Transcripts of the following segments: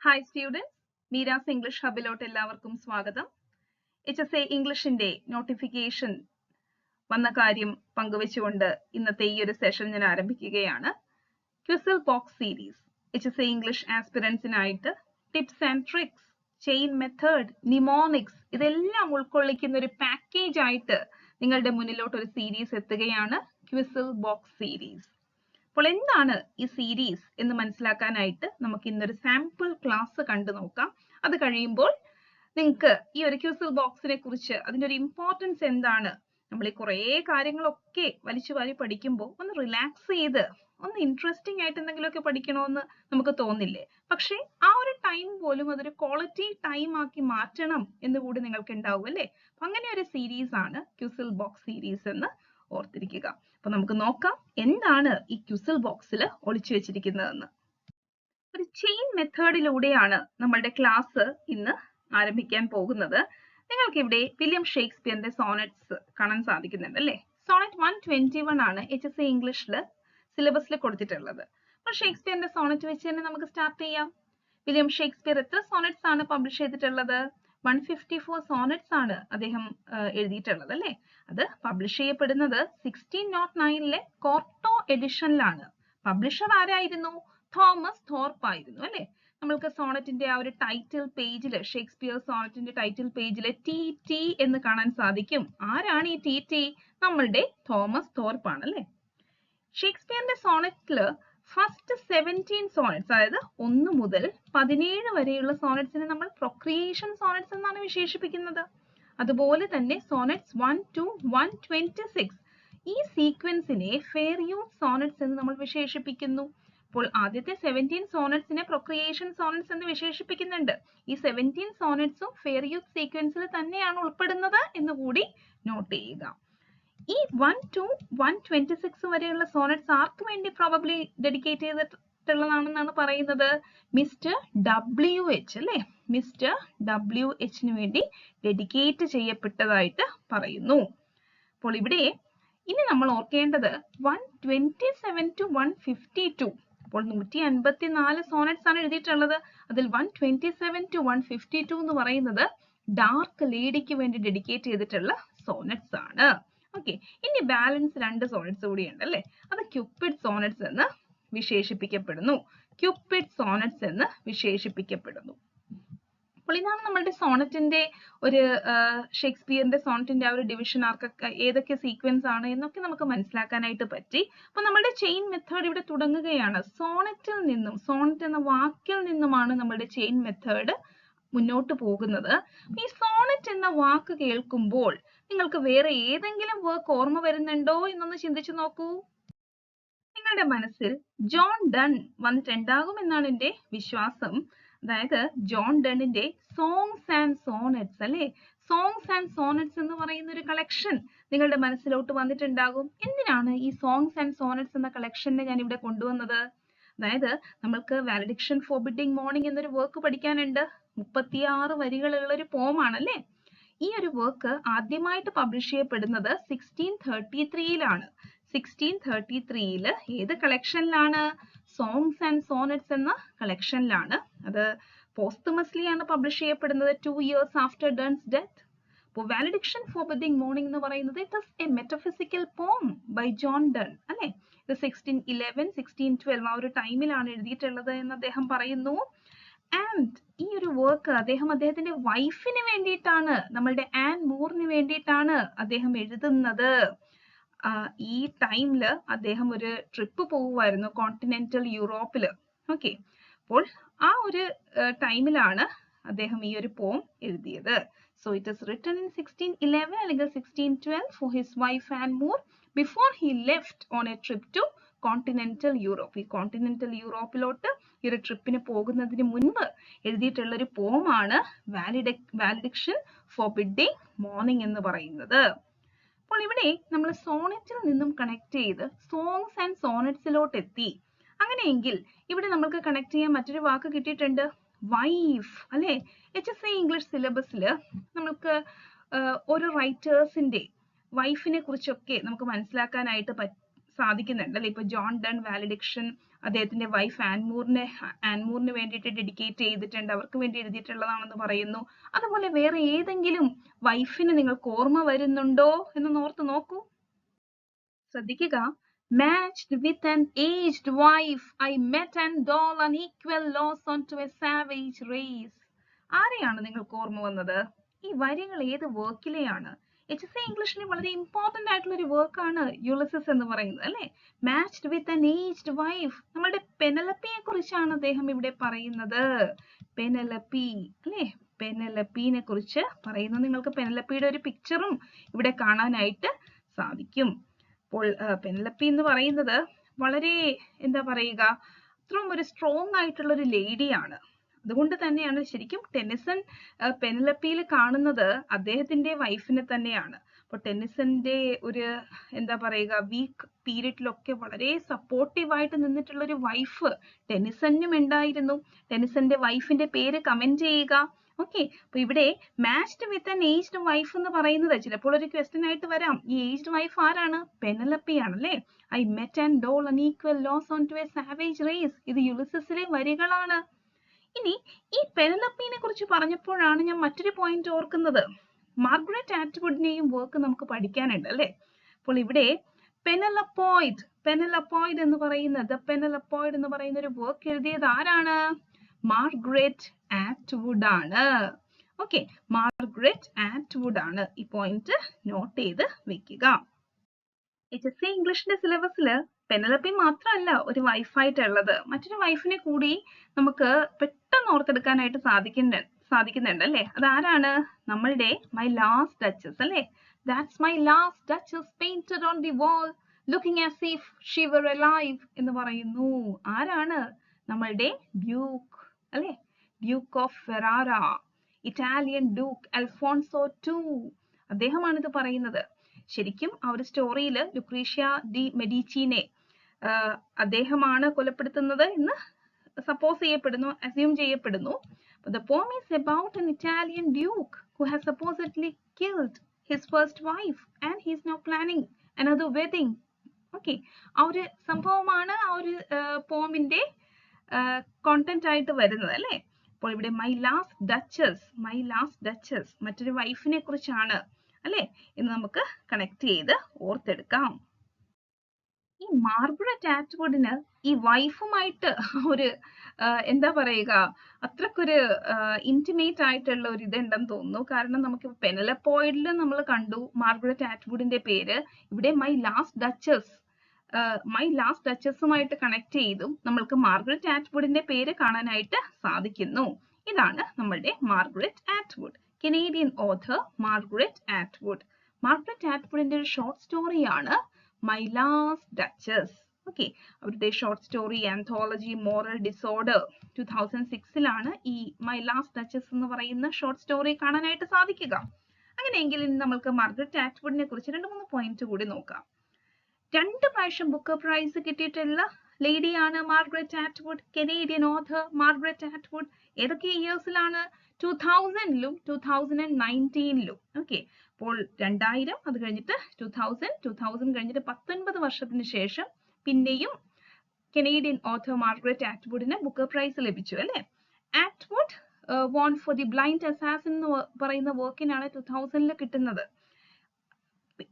Hi students, Meera's English ഹബിലോട്ട് എല്ലാവർക്കും സ്വാഗതം. HSA ഇംഗ്ലീഷിന്റെ notification വന്ന കാര്യം പങ്കുവെച്ചുകൊണ്ട് ഇന്നത്തെ ഈ ഒരു സെഷൻ ഞാൻ ആരംഭിക്കുകയാണ്. ക്വിസിൽ ബോക്സ് സീരീസ് HSA ഇംഗ്ലീഷ് ആസ്പിറൻസിനായിട്ട് tips and tricks, chain method, mnemonics ഇതെല്ലാം ഉൾക്കൊള്ളിക്കുന്ന ഒരു പാക്കേജ് ആയിട്ട് നിങ്ങളുടെ മുന്നിലോട്ട് ഒരു സീരീസ് എത്തുകയാണ്, ക്വിസിൽ ബോക്സ് സീരീസ്. അപ്പോൾ എന്താണ് ഈ സീരീസ് എന്ന് മനസ്സിലാക്കാനായിട്ട് നമുക്ക് ഇന്നൊരു സാമ്പിൾ ക്ലാസ് കണ്ടു നോക്കാം. അത് കഴിയുമ്പോൾ നിങ്ങൾക്ക് ഈ ഒരു ക്വിസിൽ ബോക്സിനെ കുറിച്ച് അതിന്റെ ഒരു ഇമ്പോർട്ടൻസ് എന്താണ്, നമ്മൾ ഈ കുറേ കാര്യങ്ങളൊക്കെ വലിച്ചു വാരി പഠിക്കുമ്പോൾ ഒന്ന് റിലാക്സ് ചെയ്ത് ഒന്ന് ഇൻട്രസ്റ്റിംഗ് ആയിട്ട് എന്തെങ്കിലുമൊക്കെ പഠിക്കണമെന്ന് നമുക്ക് തോന്നില്ലേ? പക്ഷേ ആ ഒരു ടൈം പോലും അതൊരു ക്വാളിറ്റി ടൈം ആക്കി മാറ്റണം എന്ന് കൂടി നിങ്ങൾക്ക് ഉണ്ടാവും അല്ലേ? അങ്ങനെ ഒരു സീരീസ് ആണ് ക്വിസിൽ ബോക്സ് സീരീസ് എന്ന് ഓർത്തിരിക്കുക. അപ്പൊ നമുക്ക് നോക്കാം എന്താണ് ഈ ക്വിസിൽ ബോക്സിൽ ഒളിച്ചു വെച്ചിരിക്കുന്നതെന്ന്. ഒരു ചെയിൻ മെത്തേഡിലൂടെയാണ് നമ്മളുടെ ക്ലാസ് ഇന്ന് ആരംഭിക്കാൻ പോകുന്നത്. നിങ്ങൾക്ക് ഇവിടെ വില്യം ഷേക്സ്പിയറിന്റെ സോണറ്റ്സ് കാണാൻ സാധിക്കുന്നുണ്ട് അല്ലേ? സോണറ്റ് 121 ആണ് HSA ഇംഗ്ലീഷിൽ സിലബസിൽ കൊടുത്തിട്ടുള്ളത്. അപ്പൊ ഷേക്സ്പിയറിന്റെ സോണറ്റ് വെച്ച് തന്നെ നമുക്ക് സ്റ്റാർട്ട് ചെയ്യാം. വില്യം ഷേക്സ്പിയർ എത്ര സോണറ്റ്സ് ആണ് പബ്ലിഷ് ചെയ്തിട്ടുള്ളത്? 154 സോണറ്റ്സ് ആണ് അദ്ദേഹം എഴുതിയിട്ടുള്ളത് അല്ലേ? അത് പബ്ലിഷ് ചെയ്യപ്പെടുന്നത് 1609 കോർട്ടോ എഡിഷനിലാണ്. പബ്ലിഷർ ആരായിരുന്നു? തോമസ് തോർപ്പ് ആയിരുന്നു അല്ലേ? നമ്മൾക്ക് സോണറ്റിന്റെ ആ ഒരു ടൈറ്റിൽ പേജിൽ, ഷേക്സ്പിയർ സോണറ്റിന്റെ ടൈറ്റിൽ പേജിൽ TT എന്ന് കാണാൻ സാധിക്കും. ആരാണ് ഈ TT? നമ്മളുടെ തോമസ് തോർപ്പ് ആണ് അല്ലേ? ഷേക്സ്പിയറിന്റെ സോണറ്റില് ഫസ്റ്റ് 17 സോണറ്റ്സ്, അതായത് 1 മുതൽ 17 വരെയുള്ള സോണറ്റ്സിനെ നമ്മൾ പ്രൊക്രിയേഷൻ സോണറ്റ്സ് എന്നാണ് വിശേഷിപ്പിക്കുന്നത്. അതുപോലെ തന്നെ സോണറ്റ്സ് 1 to 126 ഈ സീക്വൻസിനെ ഫെയർ യൂസ് സോണറ്റ്സ് എന്ന് നമ്മൾ വിശേഷിപ്പിക്കുന്നു. അപ്പോൾ ആദ്യത്തെ 17 സോണറ്റ്സിനെ പ്രൊക്രിയേഷൻ സോണറ്റ്സ് എന്ന് വിശേഷിപ്പിക്കുന്നുണ്ട്. ഈ 17 സോണറ്റ്സും ഫെയർ യൂസ് സീക്വൻസിൽ തന്നെയാണ് ഉൾപ്പെടുന്നത് എന്ന് കൂടി നോട്ട് ചെയ്യുക. ഈ 1 to 126 വരെയുള്ള സോണറ്റ്സ് ആർക്ക് വേണ്ടി പ്രോബബ്ലി ഡെഡിക്കേറ്റ് ചെയ്തിട്ടുള്ളതാണെന്നാണ് പറയുന്നത്? മിസ്റ്റർ WH അല്ലേ? മിസ്റ്റർ WHന് വേണ്ടി ഡെഡിക്കേറ്റ് ചെയ്യപ്പെട്ടതായിട്ട് പറയുന്നു. അപ്പോൾ ഇവിടെ ഇനി നമ്മൾ ഓർക്കേണ്ടത് 127 to 152, അപ്പോൾ 154 സോണറ്റ്സ് ആണ് എഴുതിയിട്ടുള്ളത്. അതിൽ 127 to 152 എന്ന് പറയുന്നത് ഡാർക്ക് ലേഡിക്ക് വേണ്ടി ഡെഡിക്കേറ്റ് ചെയ്തിട്ടുള്ള സോണറ്റ്സ് ആണ്. ഓക്കെ, ഇനി ബാലൻസ് 2 സോണറ്റ്സ് കൂടിയുണ്ട് അല്ലേ? അത് ക്യൂപ്പിഡ് സോണറ്റ്സ് എന്ന് വിശേഷിപ്പിക്കപ്പെടുന്നു. ക്യൂപ്പിഡ് സോണറ്റ്സ് എന്ന് വിശേഷിപ്പിക്കപ്പെടുന്നു. അപ്പോൾ ഇതാണ് നമ്മളുടെ സോണറ്റിന്റെ ഒരു ഷേക്സ്പിയറിന്റെ സോണറ്റിന്റെ ആ ഒരു ഡിവിഷൻ ആർക്കൊക്കെ ഏതൊക്കെ സീക്വൻസ് ആണ് എന്നൊക്കെ നമുക്ക് മനസ്സിലാക്കാനായിട്ട് പറ്റി. അപ്പൊ നമ്മുടെ ചെയിൻ മെത്തേഡ് ഇവിടെ തുടങ്ങുകയാണ്. സോണറ്റിൽ നിന്നും, സോണറ്റ് എന്ന വാക്കിൽ നിന്നുമാണ് നമ്മുടെ ചെയിൻ മെത്തേഡ് മുന്നോട്ട് പോകുന്നത്. ഈ സോണറ്റ് എന്ന വാക്ക് കേൾക്കുമ്പോൾ നിങ്ങൾക്ക് വേറെ ഏതെങ്കിലും വർക്ക് ഓർമ്മ വരുന്നുണ്ടോ എന്നൊന്ന് ചിന്തിച്ചു നോക്കൂ. നിങ്ങളുടെ മനസ്സിൽ ജോൺ ഡൺ വന്നിട്ടുണ്ടാകും എന്നാണ് എൻ്റെ വിശ്വാസം. അതായത് ജോൺ ഡണ്ണിന്റെ സോങ്സ് ആൻഡ് സോണറ്റ്സ് അല്ലെ? സോങ്സ് ആൻഡ് സോണറ്റ്സ് എന്ന് പറയുന്ന ഒരു കളക്ഷൻ നിങ്ങളുടെ മനസ്സിലോട്ട് വന്നിട്ടുണ്ടാകും. എന്തിനാണ് ഈ സോങ്സ് ആൻഡ് സോണറ്റ്സ് എന്ന കളക്ഷനെ ഞാൻ ഇവിടെ കൊണ്ടുവന്നത്? അതായത് നമ്മൾക്ക് വാലഡിക്ഷൻ ഫോർബിഡിങ് മോർണിംഗ് എന്നൊരു വർക്ക് പഠിക്കാനുണ്ട്. 36 വരികളുള്ള ഒരു പോം ആണല്ലേ? ഈ ഒരു വർക്ക് ആദ്യമായിട്ട് പബ്ലിഷ് ചെയ്യപ്പെടുന്നത് 1633 1633 ഏത് കളക്ഷനിലാണ്? സോങ്സ് ആൻഡ് സോണറ്റ്സ് എന്ന കളക്ഷനിലാണ്. അത് പോസ്റ്റമസ്ലി ആണ് പബ്ലിഷ് ചെയ്യപ്പെടുന്നത് 2 years after Dunn's death. അപ്പോൾ വാലഡിക്ഷൻ ഫോർബിഡിങ് മോർണിംഗ് എന്ന് പറയുന്നത് it is a metaphysical poem by John Donne അല്ലെ? ഇത് 1611 1612 ആ ഒരു ടൈമിലാണ് എഴുതിയിട്ടുള്ളത് എന്ന് അദ്ദേഹം പറയുന്നു. ആൻഡ് ഈ ഒരു വർക്ക് അദ്ദേഹത്തിന്റെ വൈഫിന് വേണ്ടിയിട്ടാണ്, നമ്മളുടെ ആൻ മൂറിന് വേണ്ടിയിട്ടാണ് അദ്ദേഹം എഴുതുന്നത്. ഈ ടൈമില് അദ്ദേഹം ഒരു ട്രിപ്പ് പോവുമായിരുന്നു കോണ്ടിനെന്റൽ യൂറോപ്പില്. ഓക്കെ, അപ്പോൾ ആ ഒരു ടൈമിലാണ് അദ്ദേഹം ഈ ഒരു പോം എഴുതിയത്. So it is written in 1611 അല്ലെങ്കിൽ 1612 for his wife Anne More before he left on a trip to continental Europe. ഈ കോണ്ടിനെന്റൽ യൂറോപ്പിലോട്ട് ഈ ഒരു ട്രിപ്പിന് പോകുന്നതിന് മുൻപ് എഴുതിയിട്ടുള്ള ഒരു പോമാണ് വാലഡിക്ഷൻ ഫോർബിഡിങ് മോർണിംഗ് എന്ന് പറയുന്നത്. അപ്പോൾ ഇവിടെ നമ്മൾ സോണറ്റിൽ നിന്നും കണക്ട് ചെയ്ത് സോങ്സ് ആൻഡ് സോണറ്റ്സിലോട്ട് എത്തി. അങ്ങനെയെങ്കിൽ ഇവിടെ നമുക്ക് കണക്ട് ചെയ്യാൻ മറ്റൊരു വാക്ക് കിട്ടിയിട്ടുണ്ട്, വൈഫ് അല്ലെ? HSA ഇംഗ്ലീഷ് സിലബസിൽ നമുക്ക് ഓരോ റൈറ്റേഴ്സിന്റെ വൈഫിനെ കുറിച്ചൊക്കെ നമുക്ക് മനസ്സിലാക്കാനായിട്ട് സാധിക്കുന്നുണ്ട് അല്ലെ. ഇപ്പൊ ജോൺ ഡൺ വാലഡിക്ഷൻ അദ്ദേഹത്തിന്റെ വൈഫ് ആൻമൂറിന് വേണ്ടിയിട്ട് ഡെഡിക്കേറ്റ് ചെയ്തിട്ടുണ്ട്, അവർക്ക് വേണ്ടി എഴുതിയിട്ടുള്ളതാണെന്ന് പറയുന്നു. അതുപോലെ വേറെ ഏതെങ്കിലും വൈഫിന് നിങ്ങൾക്ക് ഓർമ്മ വരുന്നുണ്ടോ എന്ന് ഓർത്ത് നോക്കൂ. ശ്രദ്ധിക്കുക. Matched with an aged wife, I met and all unequal loss onto a savage race. ആരെയാണ് നിങ്ങൾക്ക് ഓർമ്മ വന്നത്? ഈ വരികൾ ഏത് വർക്കിലെയാണ്? HSC ഇംഗ്ലീഷിലെ വളരെ ഇമ്പോർട്ടന്റ് ആയിട്ടുള്ള ഒരു വർക്കാണ് യുളിസസ് എന്ന് പറയുന്നത് അല്ലെ. Matched with an aged wife, നമ്മുടെ പെനലപ്പിയെ കുറിച്ചാണ് അദ്ദേഹം ഇവിടെ പറയുന്നത്. പെനലപ്പി അല്ലെ, പെനലപ്പിനെ കുറിച്ച് പറയുന്നു. നിങ്ങൾക്ക് പെനലപ്പിയുടെ ഒരു പിക്ചറും ഇവിടെ കാണാനായിട്ട് സാധിക്കും. അപ്പോൾ പെനലപ്പി എന്ന് പറയുന്നത് വളരെ എന്താ പറയുക, അത്രയും ഒരു സ്ട്രോങ് ആയിട്ടുള്ള ഒരു ലേഡിയാണ്. അതുകൊണ്ട് തന്നെയാണ് ശരിക്കും ടെന്നിസൺ പെനലപ്പിയിൽ കാണുന്നത് അദ്ദേഹത്തിന്റെ വൈഫിനെ തന്നെയാണ്. അപ്പോൾ ടെന്നിസന്റെ ഒരു എന്താ പറയുക വീക്ക് പീരീഡിലൊക്കെ വളരെ സപ്പോർട്ടീവായിട്ട് നിന്നിട്ടുള്ള ഒരു വൈഫ് ടെന്നിസണിനും ഉണ്ടായിരുന്നു. ടെന്നിസന്റെ വൈഫിന്റെ പേര് കമന്റ് ചെയ്യുക. ഓക്കെ, അപ്പൊ ഇവിടെ matched with an aged wife എന്ന് പറയുന്നത് ചിലപ്പോൾ ഒരു ക്വസ്റ്റ്യൻ ആയിട്ട് വരാം. ഈ ഏജ്ഡ് വൈഫ് ആരാണ്? പെനലപ്പി ആണല്ലേ. I mete and dole unequal laws unto a savage race, ഇത് യുളിസസിലെ വരികളാണ്. ഇനി ഈ പെനലപ്പിനെ കുറിച്ച് പറഞ്ഞപ്പോഴാണ് ഞാൻ മറ്റൊരു പോയിന്റ് ഓർക്കുന്നത്. മാർഗരറ്റ് ആറ്റ്വുഡിനെയും വർക്ക് നമുക്ക് പഠിക്കാനുണ്ട് അല്ലെ. അപ്പോൾ ഇവിടെ പെനലപ്പോയിഡ് എന്ന് പറയുന്ന ഒരു വർക്ക് എഴുതിയത് ആരാണ്? മാർഗരറ്റ് ആറ്റ്വുഡ് ആണ്. ഓക്കെ, മാർഗരറ്റ് ആറ്റ്വുഡ് ആണ്. ഈ പോയിന്റ് നോട്ട് ചെയ്ത് വെക്കുക. HSC ഇംഗ്ലീഷിന്റെ സിലബസിൽ പെനലപ്പി മാത്രമല്ല ഒരു വൈഫായിട്ടുള്ളത്, മറ്റൊരു വൈഫിനെ കൂടി നമുക്ക് പെട്ടെന്ന് ഓർത്തെടുക്കാനായിട്ട് സാധിക്കുന്നുണ്ട് അല്ലെ. അതാരാണ്? നമ്മളുടെ മൈ ലാസ്റ്റ് ഡച്ചസ് അല്ലെ. That's my last duchess painted on the wall looking as if she were alive എന്ന് പറയുന്നു. ആരാണ്? നമ്മളുടെ ഡ്യൂക്ക് അല്ലെ, duke of Ferrara, Italian duke Alfonso II, അദ്ദേഹമാണ് ഇത് പറയുന്നത്. ശരിക്കും ആ ഒരു സ്റ്റോറിയിൽ ലുക്രീഷ്യ ഡി മെഡിച്ചിനെ അദ്ദേഹമാണ് കൊലപ്പെടുത്തുന്നത് എന്ന് സപ്പോസ് ചെയ്യപ്പെടുന്നു, അസ്യൂം ചെയ്യപ്പെടുന്നു. The poem is about an Italian duke who has supposedly killed his first wife and he is now planning another wedding. Okay, ആ ഒരു സംഭവമാണ് ആ ഒരു പോമിന്റെ കോണ്ടന്റ് ആയിട്ട് വരുന്നത് അല്ലെ. അപ്പോൾ ഇവിടെ മൈ ലാസ്റ്റ് ഡച്ചസ് മറ്റൊരു വൈഫിനെ കുറിച്ചാണ് അല്ലെ എന്ന് നമുക്ക് കണക്ട് ചെയ്ത് ഓർത്തെടുക്കാം. ഈ മാർഗരറ്റ് ആറ്റ്വുഡിന് ഈ വൈഫുമായിട്ട് ഒരു എന്താ പറയുക, അത്രക്കൊരു ഇന്റിമേറ്റ് ആയിട്ടുള്ള ഒരു ഇതുണ്ടെന്ന് തോന്നുന്നു. കാരണം നമുക്ക് പെനലപ്പോയിഡിൽ നമ്മൾ കണ്ടു മാർഗരറ്റ് ആറ്റ്വുഡിന്റെ പേര്, ഇവിടെ മൈ ലാസ്റ്റ് ഡച്ചസുമായിട്ട് കണക്ട് ചെയ്തും നമ്മൾക്ക് മാർഗരറ്റ് ആറ്റ്വുഡിന്റെ പേര് കാണാനായിട്ട് സാധിക്കുന്നു. ഇതാണ് നമ്മളുടെ Margaret Atwood, Canadian author Margaret Atwood. Margaret ആറ്റ്വുഡിന്റെ ഒരു ഷോർട്ട് സ്റ്റോറിയാണ് മൈ ലാസ്റ്റ് ഡച്ചസ്. ഓക്കെ, അവരുടെ short story anthology moral disorder 2006 ഈ മൈ ലാസ്റ്റ് ഡച്ചസ് എന്ന് പറയുന്ന ഷോർട്ട് സ്റ്റോറി കാണാനായിട്ട് സാധിക്കുക. അങ്ങനെയെങ്കിൽ ഇനി നമ്മൾക്ക് മാർഗരറ്റ് ആറ്റ്വുഡിനെ കുറിച്ച് 2-3 പോയിന്റ് കൂടി നോക്കാം. 2 പ്രാവശ്യം ബുക്കർ പ്രൈസ് കിട്ടിയിട്ടുള്ള ലേഡിയാണ് Margaret Atwood, Canadian author Margaret Atwood. ഏതൊക്കെ ഇയേഴ്സിലാണ്? 2000-ലും 2019-ലും. ഓക്കെ, അപ്പോൾ 2000, അത് കഴിഞ്ഞിട്ട് 2000 കഴിഞ്ഞിട്ട് 19 വർഷത്തിന് ശേഷം പിന്നെയും കനേഡിയൻ ഓഥർ മാർഗരറ്റ് ആറ്റ്വുഡിന് ബുക്കർ പ്രൈസ് ലഭിച്ചു അല്ലെ. Atwood won for the Blind Assassin എന്ന് പറയുന്ന വർക്കിനാണ് 2000-ൽ കിട്ടുന്നത്.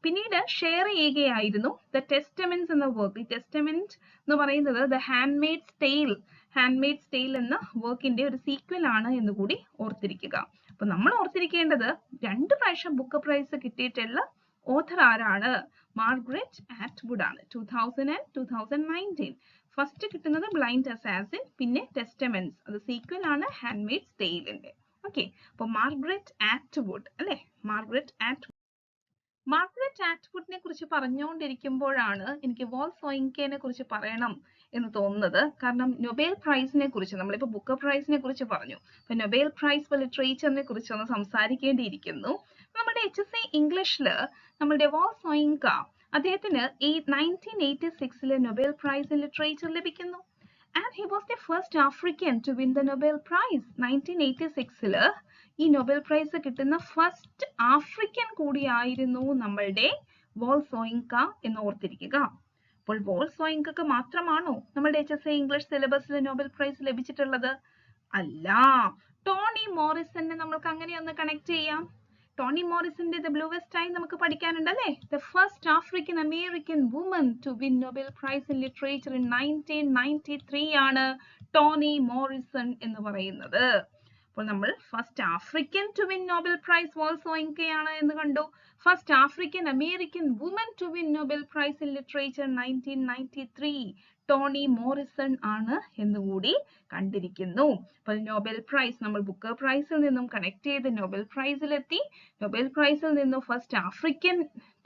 പിന്നീട് ഷെയർ ചെയ്യുകയായിരുന്നു ദ ടെസ്റ്റമെന്റ്സ് എന്ന വർക്ക്. ഈ ടെസ്റ്റമെന്റ് എന്ന് പറയുന്നത് ദ ഹാൻഡ്മെയ്ഡ്സ് ടെയിൽ എന്ന വർക്കിന്റെ ഒരു സീക്വൽ ആണ് എന്ന് കൂടി ഓർത്തിരിക്കുക. അപ്പൊ നമ്മൾ ഓർത്തിരിക്കേണ്ടത് 2 പ്രാവശ്യം ബുക്കർ പ്രൈസ് കിട്ടിയിട്ടുള്ള ഓഥർ ആരാണ്? മാർഗരറ്റ് ആറ്റ്വുഡ് ആണ്. 2000 and 2019. ഫസ്റ്റ് കിട്ടുന്നത് ബ്ലൈൻഡ് അസാസിൻ, പിന്നെ ടെസ്റ്റമെന്റ്സ്, അത് സീക്വൽ ആണ് ഹാൻഡ്മെയ്ഡ്സ് ടെയിലിന്റെ. ഓക്കെ, അപ്പൊ മാർഗരറ്റ് ആറ്റ്വുഡ് അല്ലെ. മാർഗരറ്റ് ആറ്റ്വുഡിനെ കുറിച്ച് പറഞ്ഞുകൊണ്ടിരിക്കുമ്പോഴാണ് എനിക്ക് വോൾസോയിങ്കനെ കുറിച്ച് പറയണം എന്ന് തോന്നുന്നത്. കാരണം നൊബേൽ പ്രൈസിനെ കുറിച്ച്, നമ്മളിപ്പോ ബുക്കർ പ്രൈസിനെ കുറിച്ച് പറഞ്ഞു, അപ്പൊ നൊബേൽ പ്രൈസ് ഫോർ ലിറ്ററേച്ചറിനെ കുറിച്ച് ഒന്ന് സംസാരിക്കേണ്ടിയിരിക്കുന്നു. നമ്മുടെ HSC ഇംഗ്ലീഷില് നമ്മുടെ വോൾസോയിങ്ക, അദ്ദേഹത്തിന് 1986 നൊബേൽ പ്രൈസ് ഇൻ ലിറ്ററേച്ചർ ലഭിക്കുന്നു. And he was the first African to win the Nobel Prize. 1986 ഈ നൊബേൽ പ്രൈസ് കിട്ടുന്ന ഫസ്റ്റ് ആഫ്രിക്കൻ കൂടിയായിരുന്നു നമ്മളുടെ വോൾസോയിങ്ക എന്ന് ഓർത്തിരിക്കുക. അപ്പോൾ വോൾസോയിങ്കൊക്കെ മാത്രമാണോ നമ്മുടെ HSA ഇംഗ്ലീഷ് സിലബസിൽ നോബൽ പ്രൈസ് ലഭിച്ചിട്ടുള്ളത്? അല്ല. ടോണി മോറിസനെ നമ്മൾക്ക് അങ്ങനെ ഒന്ന് കണക്ട് ചെയ്യാം. ടോണി മോറിസന്റെ ദ ബ്ലൂവെസ്റ്റ് ഐ നമുക്ക് പഠിക്കാനുണ്ടല്ലേ? The first African American woman to win Nobel prize in literature in 1993 ആണ് ടോണി മോറിസൺ എന്ന് പറയുന്നത്. അപ്പോൾ നമ്മൾ first African to win Nobel prize വോൾസോയിങ്കൊയാണ് എന്ന് കണ്ടു. First African American woman to win Nobel prize in literature 1993 Toni Morrison ആണ് എന്നുകൂടി കണ്ടിരിക്കുന്നു. അപ്പോൾ നോബൽ പ്രൈസ് നമ്മൾ ബുക്കർ പ്രൈസിൽ നിന്നും കണക്ട് ചെയ്ത് നോബൽ പ്രൈസിലെത്തി. നോബൽ പ്രൈസിൽ നിന്നും first African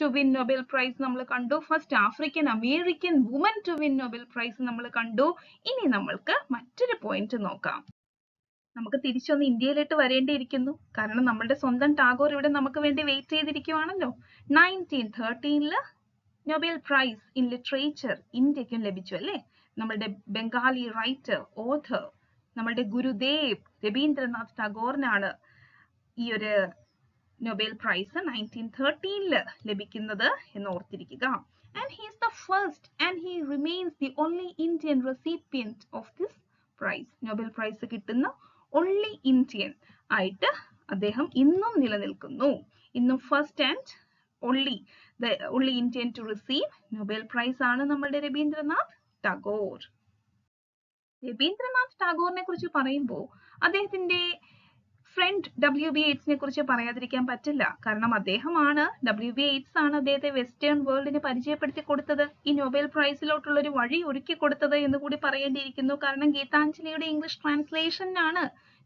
to win Nobel prize നമ്മൾ കണ്ടു. First African American woman to win Nobel prize നമ്മൾ കണ്ടു. ഇനി നമ്മൾക്ക് മറ്റൊരു പോയിന്റ് നോക്കാം. നമുക്ക് തിരിച്ചൊന്ന് ഇന്ത്യയിലോട്ട് വരേണ്ടിയിരിക്കുന്നു. കാരണം നമ്മളുടെ സ്വന്തം ടാഗോർ ഇവിടെ നമുക്ക് വേണ്ടി വെയിറ്റ് ചെയ്തിരിക്കുവാണല്ലോ. 1913 നൊബേൽ പ്രൈസ് ഇൻ ലിറ്ററേച്ചർ ഇന്ത്യക്കും ലഭിച്ചു അല്ലേ? നമ്മളുടെ ബംഗാളി റൈറ്റർ ഓഥർ നമ്മളുടെ ഗുരുദേവ് രവീന്ദ്രനാഥ് ടാഗോറിനാണ് ഈ ഒരു നൊബേൽ പ്രൈസ് 1913 ലഭിക്കുന്നത് എന്ന് ഓർത്തിരിക്കുക. And he is the first and he remains the only Indian recipient of this prize. Nobel prize കിട്ടുന്ന only Indian ആയിട്ട് അദ്ദേഹം ഇന്നും നിലനിൽക്കുന്നു. ഇന്നും first and the only Indian to receive Nobel Prize ആണ് നമ്മുടെ രവീന്ദ്രനാഥ് ടാഗോർ. രവീന്ദ്രനാഥ് ടാഗോറിനെ കുറിച്ച് പറയുമ്പോൾ അദ്ദേഹത്തിന്റെ ഫ്രണ്ട് WB യേറ്റ്സിനെ കുറിച്ച് പറയാതിരിക്കാൻ പറ്റില്ല. കാരണം അദ്ദേഹമാണ് WB യേറ്റ്സ് ആണ് അദ്ദേഹത്തെ വെസ്റ്റേൺ വേൾഡിന് പരിചയപ്പെടുത്തി കൊടുത്തത്, ഈ നൊബേൽ പ്രൈസിലോട്ടുള്ള ഒരു വഴി ഒരുക്കി കൊടുത്തത് എന്ന് കൂടി പറയേണ്ടിയിരിക്കുന്നു. കാരണം ഗീതാഞ്ജലിയുടെ ഇംഗ്ലീഷ് ട്രാൻസ്ലേഷനാണ്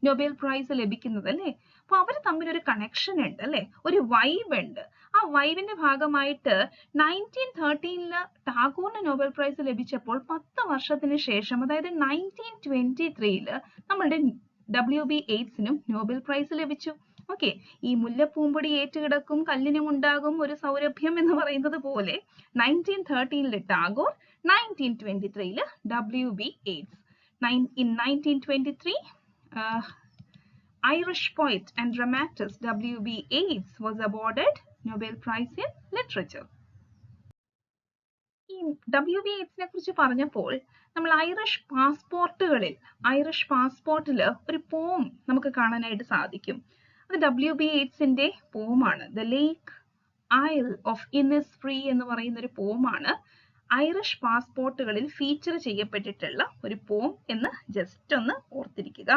നൊബേൽ പ്രൈസ് ലഭിക്കുന്നത് അല്ലേ? അപ്പൊ അവർ തമ്മിൽ ഒരു കണക്ഷൻ ഉണ്ട് അല്ലെ, ഒരു വൈബ് ഉണ്ട്. ആ വൈബിന്റെ ഭാഗമായിട്ട് 1913 ടാഗോറിന് നൊബേൽ പ്രൈസ് ലഭിച്ചപ്പോൾ 10 വർഷത്തിന് ശേഷം, അതായത് 1923 നമ്മളുടെ WB യേറ്റ്സിനും നോബൽ പ്രൈസ് ലഭിച്ചു. ഓക്കെ, ഈ മുല്ലപ്പൂമ്പൊടി ഏറ്റുകിടക്കും കല്ലിനും ഉണ്ടാകും ഒരു സൗരഭ്യം എന്ന് പറയുന്നത് പോലെ 1913 Tagore, 1923 WB Yeats. In 1923 Irish poet and dramatist WB Yeats was awarded Nobel Prize in Literature. ഈ WB യേറ്റ്സിനെ കുറിച്ച് പറഞ്ഞപ്പോൾ നമ്മൾ ഐറിഷ് പാസ്പോർട്ടിൽ ഒരു പോം നമുക്ക് കാണാനായിട്ട് സാധിക്കും. അത് WB യേറ്റ്സിന്റെ പോമാണ്. The lake isle of Innisfree എന്ന് പറയുന്ന ഒരു പോമാണ് ഐറിഷ് പാസ്പോർട്ടുകളിൽ ഫീച്ചർ ചെയ്യപ്പെട്ടിട്ടുള്ള ഒരു പോം എന്ന് ജസ്റ്റ് ഒന്ന് ഓർത്തിരിക്കുക.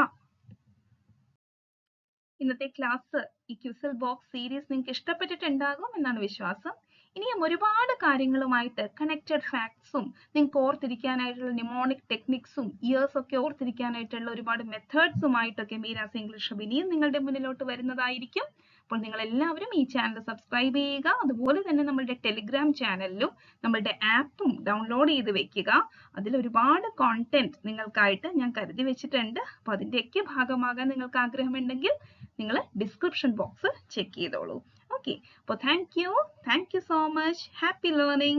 ഇന്നത്തെ ക്ലാസ് ഈ ക്വിസിൽ ബോക്സ് സീരീസ് നിങ്ങൾക്ക് ഇഷ്ടപ്പെട്ടിട്ടുണ്ടാകും എന്നാണ് വിശ്വാസം. ഇനിയും ഒരുപാട് കാര്യങ്ങളുമായിട്ട് കണക്റ്റഡ് ഫാക്ട്സും നിങ്ങൾക്ക് ഓർത്തിരിക്കാനായിട്ടുള്ള നിമോണിക് ടെക്നിക്സും ഇയേഴ്സ് ഒക്കെ ഓർത്തിരിക്കാനായിട്ടുള്ള ഒരുപാട് മെത്തേഡ്സുമായിട്ടൊക്കെ മീരാസ് ഇംഗ്ലീഷ് ഹബ് ഇനിയും നിങ്ങളുടെ മുന്നിലോട്ട് വരുന്നതായിരിക്കും. അപ്പോൾ നിങ്ങൾ എല്ലാവരും ഈ ചാനൽ സബ്സ്ക്രൈബ് ചെയ്യുക. അതുപോലെ തന്നെ നമ്മളുടെ ടെലിഗ്രാം ചാനലിലും നമ്മളുടെ ആപ്പും ഡൗൺലോഡ് ചെയ്ത് വെക്കുക. അതിൽ ഒരുപാട് കോണ്ടന്റ് നിങ്ങൾക്കായിട്ട് ഞാൻ കരുതി വെച്ചിട്ടുണ്ട്. അപ്പോൾ അതിൻ്റെയൊക്കെ ഭാഗമാകാൻ നിങ്ങൾക്ക് ആഗ്രഹമുണ്ടെങ്കിൽ നിങ്ങൾ ഡിസ്ക്രിപ്ഷൻ ബോക്സ് ചെക്ക് ചെയ്തോളൂ. Okay, so thank you so much. Happy learning.